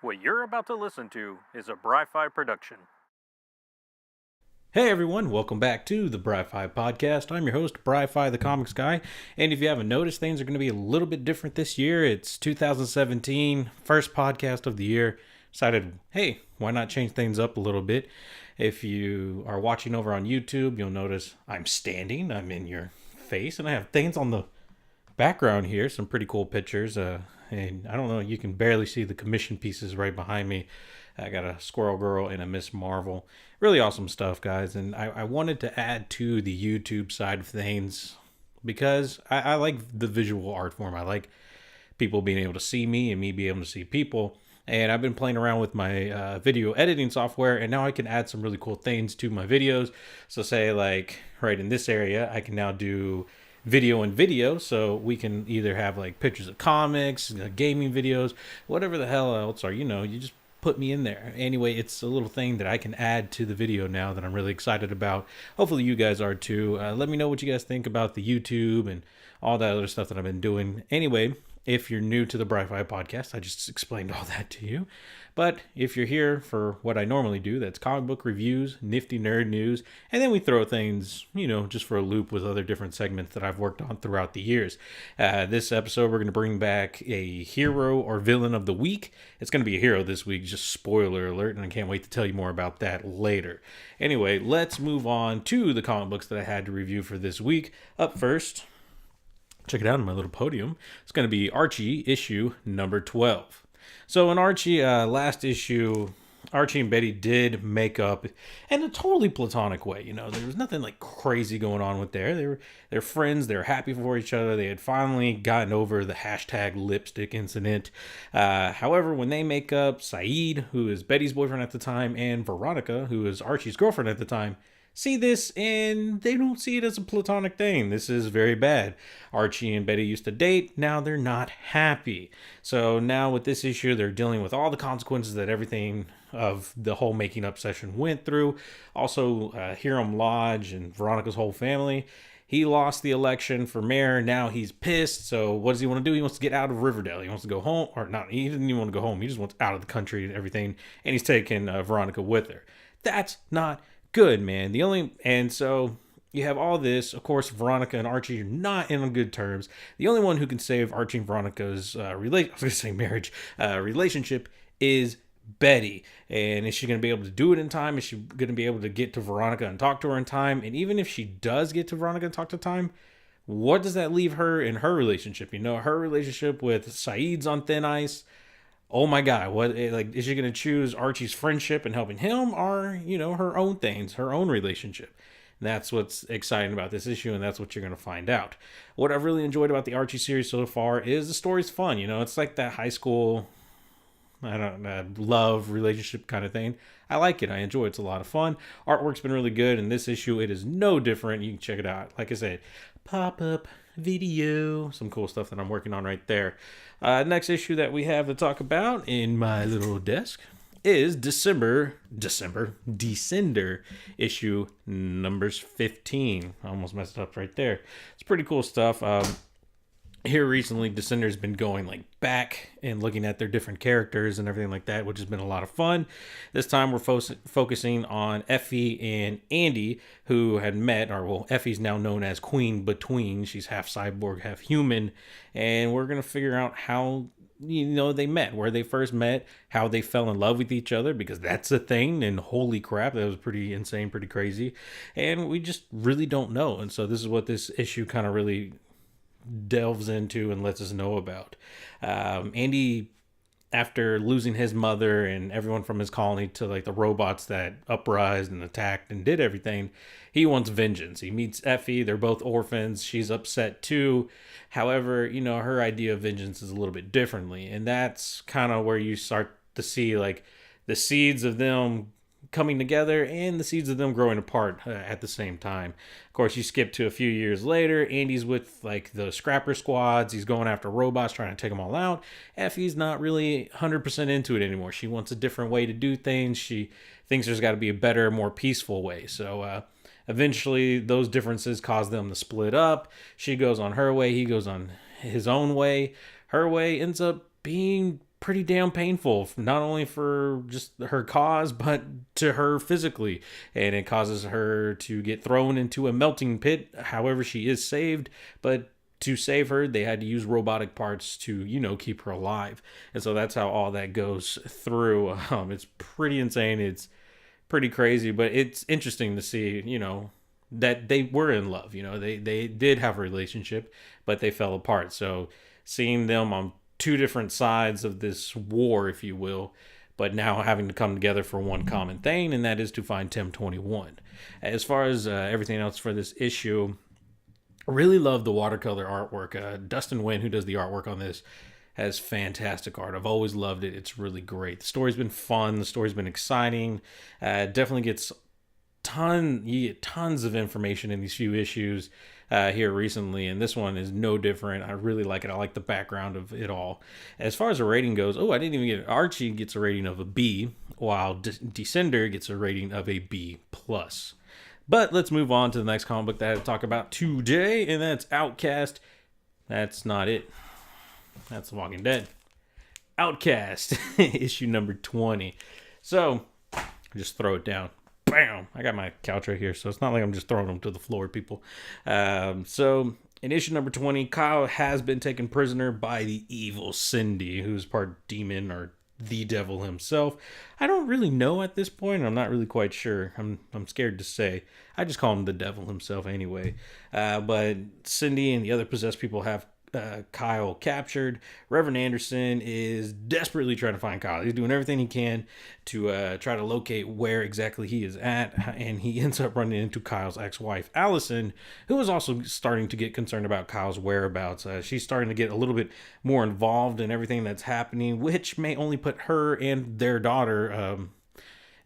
What you're about to listen to is a Bry-Fy production. Hey everyone, welcome back to the Bry-Fy podcast. I'm your host, Bry-Fy the Comics Guy, and if you haven't noticed, things are going to be a little bit different this year. It's 2017, first podcast of the year. Decided, hey, why not change things up a little bit? If you are watching over on YouTube, you'll notice I'm standing, I'm in your face, and I have things on the background here, some pretty cool pictures. And I don't know, you can barely see the commission pieces right behind me. I got a Squirrel Girl and a Miss Marvel. Really awesome stuff, guys. And I wanted to add to the YouTube side of things because I like the visual art form. I like people being able to see me and me being able to see people. And I've been playing around with my video editing software, and now I can add some really cool things to my videos. So say like right in this area, I can now do video and video, so we can either have like pictures of comics, gaming videos, whatever the hell else, or you just put me in there. Anyway, it's a little thing that I can add to the video now that I'm really excited about. Hopefully you guys are too. Let me know what you guys think about the YouTube and all that other stuff that I've been doing. Anyway, if you're new to the Bry-Fy podcast, I just explained all that to you. But if you're here for what I normally do, that's comic book reviews, nifty nerd news, and then we throw things, just for a loop with other different segments that I've worked on throughout the years. This episode, we're going to bring back a hero or villain of the week. It's going to be a hero this week, just spoiler alert, and I can't wait to tell you more about that later. Anyway, let's move on to the comic books that I had to review for this week. Up first, check it out on my little podium. It's going to be Archie issue number 12. So in Archie, last issue, Archie and Betty did make up in a totally platonic way. There was nothing like crazy going on with they're friends. They're happy for each other. They had finally gotten over the hashtag lipstick incident. However, when they make up, Saeed, who is Betty's boyfriend at the time, and Veronica, who is Archie's girlfriend at the time, see this and they don't see it as a platonic thing. This is very bad. Archie and Betty used to date. Now they're not happy. So now with this issue, they're dealing with all the consequences that everything of the whole making up session went through. Also, Hiram Lodge and Veronica's whole family. He lost the election for mayor. Now he's pissed. So what does he want to do? He wants to get out of Riverdale. He wants to go home. Or not, he didn't even want to go home. He just wants out of the country and everything. And he's taking Veronica with her. That's not good, man. And so you have all this. Of course, Veronica and Archie are not in good terms. The only one who can save Archie and Veronica's relationship is Betty. And is she going to be able to do it in time? Is she going to be able to get to Veronica and talk to her in time? And even if she does get to Veronica and talk to time, what does that leave her in her relationship? Her relationship with Saeed's on thin ice. Oh my God, what, like, is she going to choose Archie's friendship and helping him, or, her own things, her own relationship? That's what's exciting about this issue, and that's what you're going to find out. What I've really enjoyed about the Archie series so far is the story's fun. It's like that high school, love relationship kind of thing. I like it. I enjoy it. It's a lot of fun. Artwork's been really good. In this issue, it is no different. You can check it out. Like I said, pop-up video. Some cool stuff that I'm working on right there. Next issue that we have to talk about in my little desk is December issue numbers 15. I almost messed up right there. It's pretty cool stuff. Here recently, Descender's been going like back and looking at their different characters and everything like that, which has been a lot of fun. This time we're focusing on Effie and Andy, who had met, Effie's now known as Queen Between. She's half cyborg, half human, and we're going to figure out how they met, where they first met, how they fell in love with each other, because that's a thing, and holy crap, that was pretty insane, pretty crazy, and we just really don't know. And so this is what this issue kind of really delves into and lets us know about. Andy, after losing his mother and everyone from his colony to like the robots that uprised and attacked and did everything, he wants vengeance. He meets Effie. They're both orphans. She's upset too. However, her idea of vengeance is a little bit differently, and that's kind of where you start to see like the seeds of them coming together and the seeds of them growing apart at the same time. Of course, you skip to a few years later. Andy's with like the scrapper squads. He's going after robots, trying to take them all out. Effie's not really 100% into it anymore. She wants a different way to do things. She thinks there's got to be a better, more peaceful way. So eventually those differences cause them to split up. She goes on her way. He goes on his own way. Her way ends up being pretty damn painful, not only for just her cause, but to her physically. And it causes her to get thrown into a melting pit. However, she is saved, but to save her, they had to use robotic parts to, keep her alive. And so that's how all that goes through. It's pretty insane. It's pretty crazy, but it's interesting to see, that they were in love. They did have a relationship, but they fell apart. So seeing them on two different sides of this war, if you will, but now having to come together for one common thing, and that is to find Tim 21. As far as everything else for this issue, I really love the watercolor artwork. Dustin Nguyen, who does the artwork on this, has fantastic art. I've always loved it. It's really great. The story's been fun. The story's been exciting. Definitely gets you get tons of information in these few issues here recently, and this one is no different. I really like it. I like the background of it all. As far as a rating goes, I didn't even get it. Archie gets a rating of a B, while Descender gets a rating of a B+. But let's move on to the next comic book that I had to talk about today, and that's Outcast. That's not it. That's The Walking Dead. Outcast, issue number 20. So, just throw it down. Bam! I got my couch right here, so it's not like I'm just throwing them to the floor, people. So, in issue number 20, Kyle has been taken prisoner by the evil Cindy, who's part demon or the devil himself. I don't really know at this point. I'm not really quite sure. I'm scared to say. I just call him the devil himself anyway. But Cindy and the other possessed people have Kyle captured. Reverend Anderson is desperately trying to find Kyle. He's doing everything he can to try to locate where exactly he is at, and he ends up running into Kyle's ex-wife, Allison, who is also starting to get concerned about Kyle's whereabouts. She's starting to get a little bit more involved in everything that's happening, which may only put her and their daughter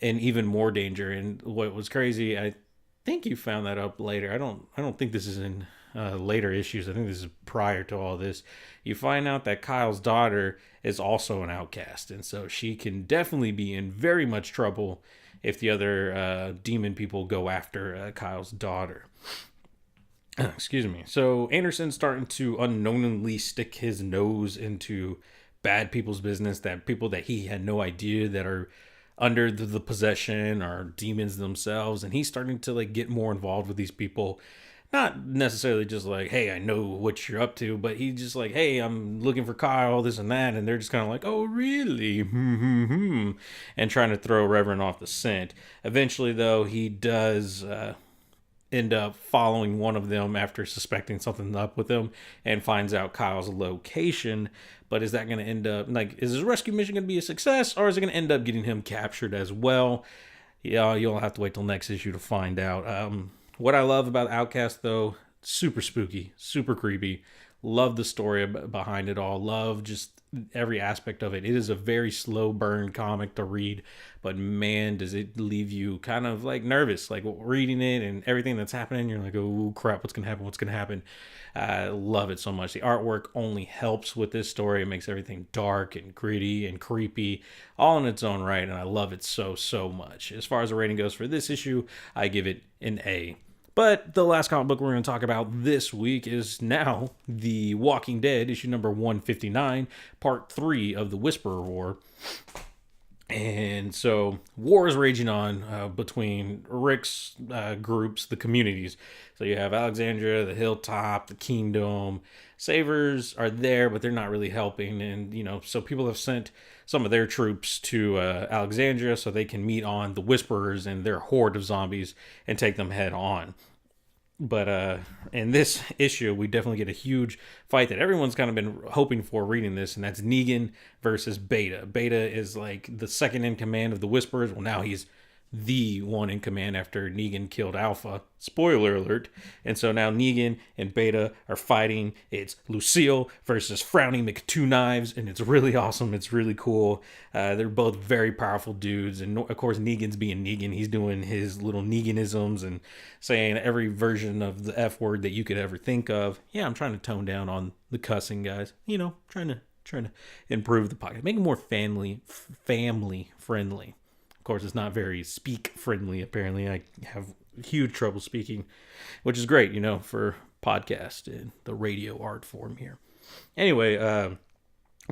in even more danger. And what was crazy, I think you found that up later. I don't think this is in later issues. I think this is prior to all this. You find out that Kyle's daughter is also an outcast, and so she can definitely be in very much trouble if the other demon people go after Kyle's daughter. Excuse me. So Anderson's starting to unknowingly stick his nose into bad people's business, that people that he had no idea that are under the possession are demons themselves, and he's starting to get more involved with these people. Not necessarily just hey, I know what you're up to, but he's just hey, I'm looking for Kyle, this and that, and they're just kind of oh, really? And trying to throw Reverend off the scent. Eventually, though, he does end up following one of them after suspecting something's up with him and finds out Kyle's location. But is that going to end up, is his rescue mission going to be a success, or is it going to end up getting him captured as well? Yeah, you'll have to wait till next issue to find out. What I love about Outcast, though, super spooky, super creepy. Love the story behind it all. Love just every aspect of it. It is a very slow burn comic to read, but man, does it leave you kind of nervous, reading it and everything that's happening. You're oh crap, what's gonna happen? I love it so much. The artwork only helps with this story. It makes everything dark and gritty and creepy, all in its own right, and I love it so much. As far as the rating goes for this issue, I give it an A. But the last comic book we're going to talk about this week is now The Walking Dead, issue number 159, part 3 of the Whisperer War. And so war is raging on between Rick's groups, the communities. So you have Alexandria, the Hilltop, the Kingdom. Savers are there, but they're not really helping. And, so people have sent some of their troops to Alexandria so they can meet on the Whisperers and their horde of zombies and take them head on. But in this issue, we definitely get a huge fight that everyone's kind of been hoping for reading this, and that's Negan versus Beta. Beta is the second in command of the Whisperers. Well, now he's the one in command after Negan killed Alpha. Spoiler alert. And so now Negan and Beta are fighting. It's Lucille versus Frowny McTwo-Knives, and it's really awesome. It's really cool. They're both very powerful dudes, and of course Negan's being Negan. He's doing his little Neganisms and saying every version of the F word that you could ever think of. Yeah, I'm trying to tone down on the cussing, guys. Trying to improve the podcast, make it more family friendly. Of course, it's not very speak friendly. Apparently, I have huge trouble speaking, which is great, for podcast and the radio art form here. Anyway,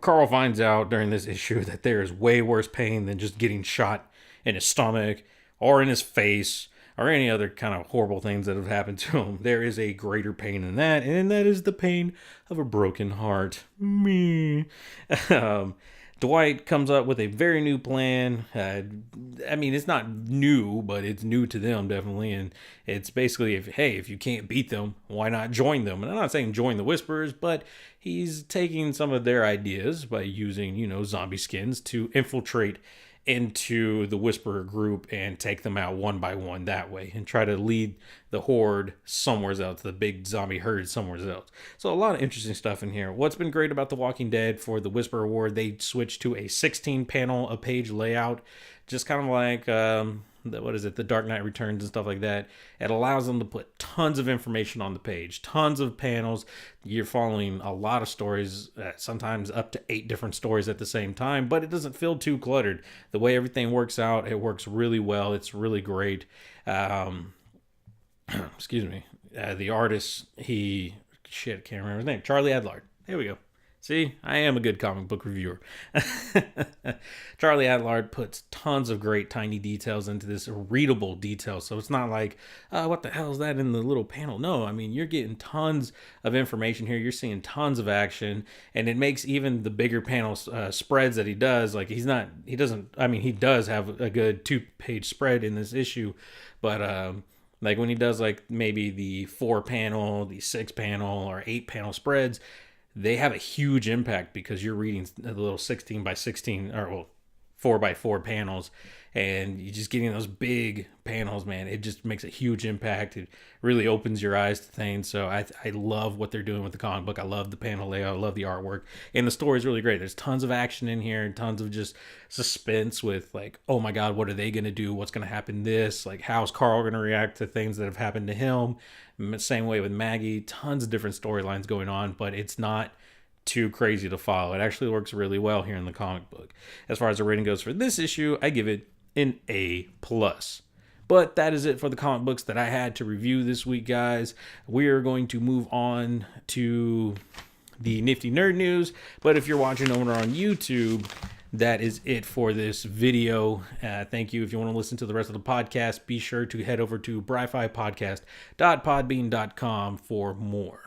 Carl finds out during this issue that there is way worse pain than just getting shot in his stomach or in his face or any other kind of horrible things that have happened to him. There is a greater pain than that, and that is the pain of a broken heart. Me. Um, Dwight comes up with a very new plan. I mean, it's not new, but it's new to them definitely. And it's basically, if you can't beat them, why not join them? And I'm not saying join the Whisperers, but he's taking some of their ideas by using, zombie skins to infiltrate into the Whisperer group and take them out one by one that way and try to lead the horde somewhere else, the big zombie herd somewhere else. So a lot of interesting stuff in here. What's been great about The Walking Dead for the Whisperer Award, they switched to a 16 panel a page layout, just kind of like the Dark Knight Returns and stuff like that. It allows them to put tons of information on the page, tons of panels. You're following a lot of stories, sometimes up to 8 different stories at the same time, but it doesn't feel too cluttered. The way everything works out, it works really well. It's really great. Excuse me. The artist, can't remember his name. Charlie Adlard. There we go. See, I am a good comic book reviewer. Charlie Adlard puts tons of great tiny details into this, readable details. So it's not like, what the hell is that in the little panel? No, I mean, you're getting tons of information here. You're seeing tons of action, and it makes even the bigger panel spreads that he does. Like he does have a good 2-page spread in this issue, but like when he does like maybe the 4-panel, the 6-panel, or 8-panel spreads, they have a huge impact because you're reading the little 16 by 16 or 4 by 4 panels, and you're just getting those big panels, man. It just makes a huge impact. It really opens your eyes to things. So I love what they're doing with the comic book. I love the panel layout. I love the artwork, and the story is really great. There's tons of action in here and tons of just suspense with like, oh my God, what are they going to do? What's going to happen? Like, how's Carl going to react to things that have happened to him? Same way with Maggie. Tons of different storylines going on, but it's not too crazy to follow. It actually works really well here in the comic book. As far as the rating goes for this issue, I give it an A+. But that is it for the comic books that I had to review this week, guys. We are going to move on to the Nifty Nerd News. But if you're watching over on YouTube, that is it for this video. Thank you. If you want to listen to the rest of the podcast, be sure to head over to Bry-Fy podcast.podbean.com for more.